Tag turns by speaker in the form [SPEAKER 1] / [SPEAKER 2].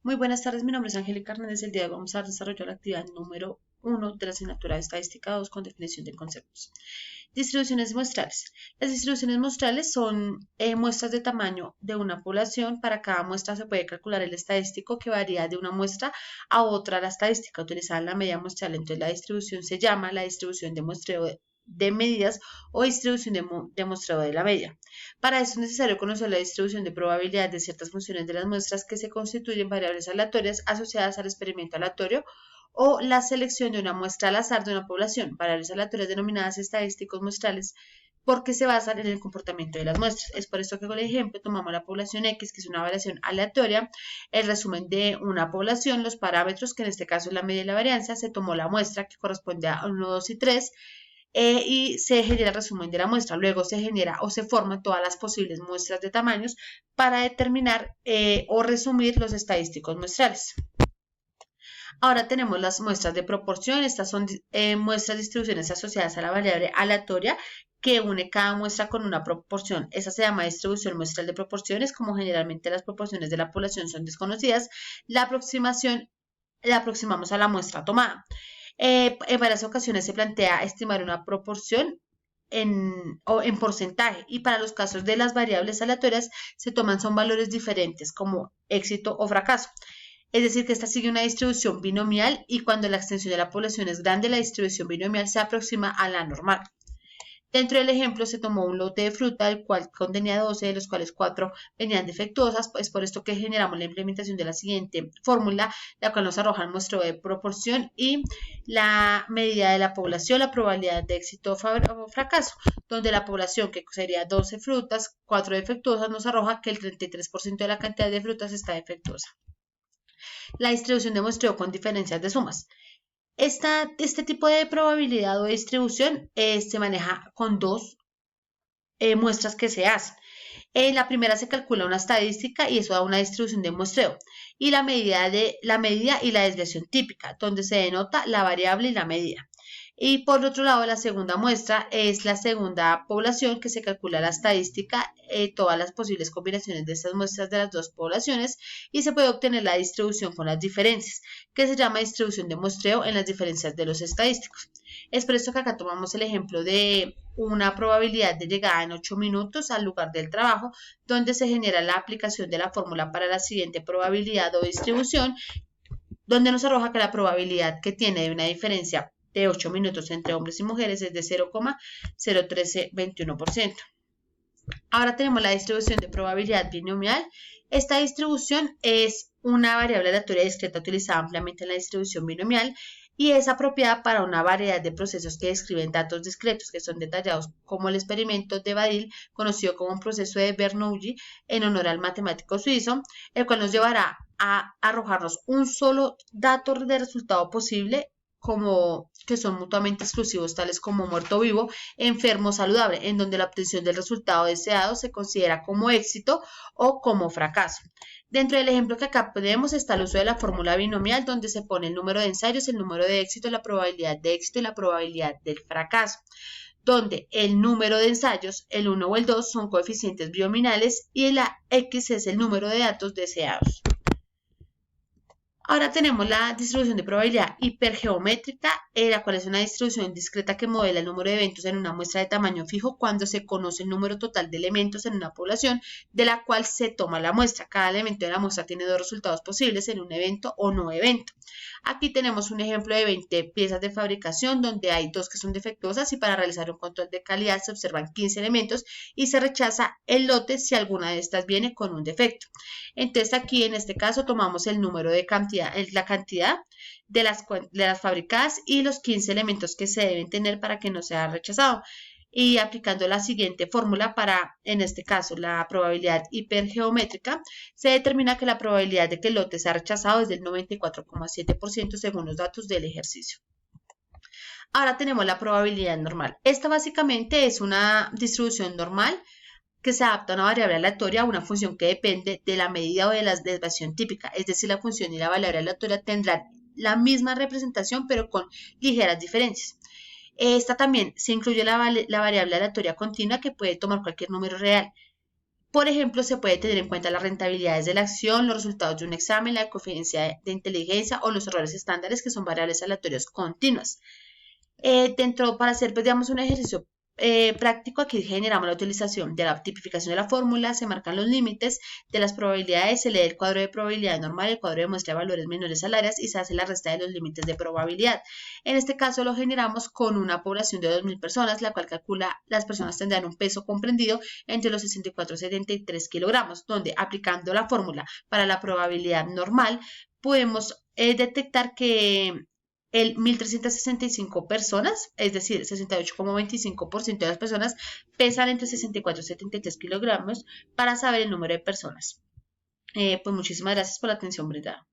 [SPEAKER 1] Muy buenas tardes, mi nombre es Angélica Hernández. El día de hoy vamos a desarrollar la actividad número 1 de la asignatura de Estadística 2 con definición de conceptos. Distribuciones muestrales. Las distribuciones muestrales son muestras de tamaño de una población. Para cada muestra se puede calcular el estadístico que varía de una muestra a otra. La estadística utilizada en la medida muestral, entonces la distribución se llama la distribución de muestreo de medidas o distribución de muestreo de la media. Para eso es necesario conocer la distribución de probabilidad de ciertas funciones de las muestras que se constituyen variables aleatorias asociadas al experimento aleatorio o la selección de una muestra al azar de una población, variables aleatorias denominadas estadísticos muestrales porque se basan en el comportamiento de las muestras. Es por esto que con el ejemplo tomamos la población X, que es una variación aleatoria, el resumen de una población, los parámetros, que en este caso es la media y la varianza, se tomó la muestra que corresponde a 1, 2 y 3, y se genera el resumen de la muestra. Luego se genera o se forman todas las posibles muestras de tamaños para determinar o resumir los estadísticos muestrales. Ahora tenemos las muestras de proporción. Estas son muestras de distribuciones asociadas a la variable aleatoria que une cada muestra con una proporción. Esa se llama distribución muestral de proporciones. Como generalmente las proporciones de la población son desconocidas, la aproximación la aproximamos a la muestra tomada. En varias ocasiones se plantea estimar una proporción en porcentaje, y para los casos de las variables aleatorias se toman son valores diferentes como éxito o fracaso. Es decir, que esta sigue una distribución binomial y cuando la extensión de la población es grande, la distribución binomial se aproxima a la normal. Dentro del ejemplo se tomó un lote de fruta, el cual contenía 12, de los cuales 4 venían defectuosas. Es por esto que generamos la implementación de la siguiente fórmula, la cual nos arroja el muestreo de proporción y la medida de la población, la probabilidad de éxito o fracaso, donde la población, que sería 12 frutas, 4 defectuosas, nos arroja que el 33% de la cantidad de frutas está defectuosa. La distribución de muestreo con diferencias de sumas. Este tipo de probabilidad o distribución se maneja con dos muestras que se hacen. La primera se calcula una estadística y eso da una distribución de muestreo. Y la medida y la desviación típica, donde se denota la variable y la medida. Y por otro lado, la segunda muestra es la segunda población, que se calcula la estadística, todas las posibles combinaciones de estas muestras de las dos poblaciones, y se puede obtener la distribución con las diferencias, que se llama distribución de muestreo en las diferencias de los estadísticos. Es por esto que acá tomamos el ejemplo de una probabilidad de llegada en 8 minutos al lugar del trabajo, donde se genera la aplicación de la fórmula para la siguiente probabilidad o distribución, donde nos arroja que la probabilidad que tiene de una diferencia de 8 minutos entre hombres y mujeres es de 0,01321%. Ahora tenemos la distribución de probabilidad binomial. Esta distribución es una variable aleatoria discreta utilizada ampliamente en la distribución binomial y es apropiada para una variedad de procesos que describen datos discretos que son detallados, como el experimento de Badil, conocido como un proceso de Bernoulli en honor al matemático suizo, el cual nos llevará a arrojarnos un solo dato de resultado posible, como que son mutuamente exclusivos, tales como muerto vivo, enfermo saludable, en donde la obtención del resultado deseado se considera como éxito o como fracaso. Dentro del ejemplo que acá tenemos está el uso de la fórmula binomial, donde se pone el número de ensayos, el número de éxito, la probabilidad de éxito y la probabilidad del fracaso, donde el número de ensayos, el 1 o el 2, son coeficientes binominales y la X es el número de datos deseados. Ahora tenemos la distribución de probabilidad hipergeométrica, la cual es una distribución discreta que modela el número de eventos en una muestra de tamaño fijo cuando se conoce el número total de elementos en una población de la cual se toma la muestra. Cada elemento de la muestra tiene dos resultados posibles en un evento o no evento. Aquí tenemos un ejemplo de 20 piezas de fabricación donde hay 2 que son defectuosas y para realizar un control de calidad se observan 15 elementos y se rechaza el lote si alguna de estas viene con un defecto. Entonces aquí en este caso tomamos el número de la cantidad de las fabricadas y los 15 elementos que se deben tener para que no sea rechazado. Y aplicando la siguiente fórmula para, en este caso, la probabilidad hipergeométrica, se determina que la probabilidad de que el lote sea rechazado es del 94,7% según los datos del ejercicio. Ahora tenemos la probabilidad normal. Esta básicamente es una distribución normal que se adapta a una variable aleatoria, a una función que depende de la medida o de la desviación típica. Es decir, la función y la variable aleatoria tendrán la misma representación, pero con ligeras diferencias. Esta también se incluye la variable aleatoria continua, que puede tomar cualquier número real. Por ejemplo, se puede tener en cuenta las rentabilidades de la acción, los resultados de un examen, la coeficiencia de inteligencia o los errores estándares, que son variables aleatorias continuas. Para hacer, pues, digamos, un ejercicio práctico, aquí generamos la utilización de la tipificación de la fórmula, se marcan los límites de las probabilidades, se lee el cuadro de probabilidad normal, el cuadro de muestra de valores menores al áreas y se hace la resta de los límites de probabilidad. En este caso lo generamos con una población de 2.000 personas, la cual calcula las personas tendrán un peso comprendido entre los 64 y 73 kilogramos, donde aplicando la fórmula para la probabilidad normal, podemos detectar que el 1.365 personas, es decir, 68,25% de las personas pesan entre 64 y 73 kilogramos para saber el número de personas. Pues muchísimas gracias por la atención brindada.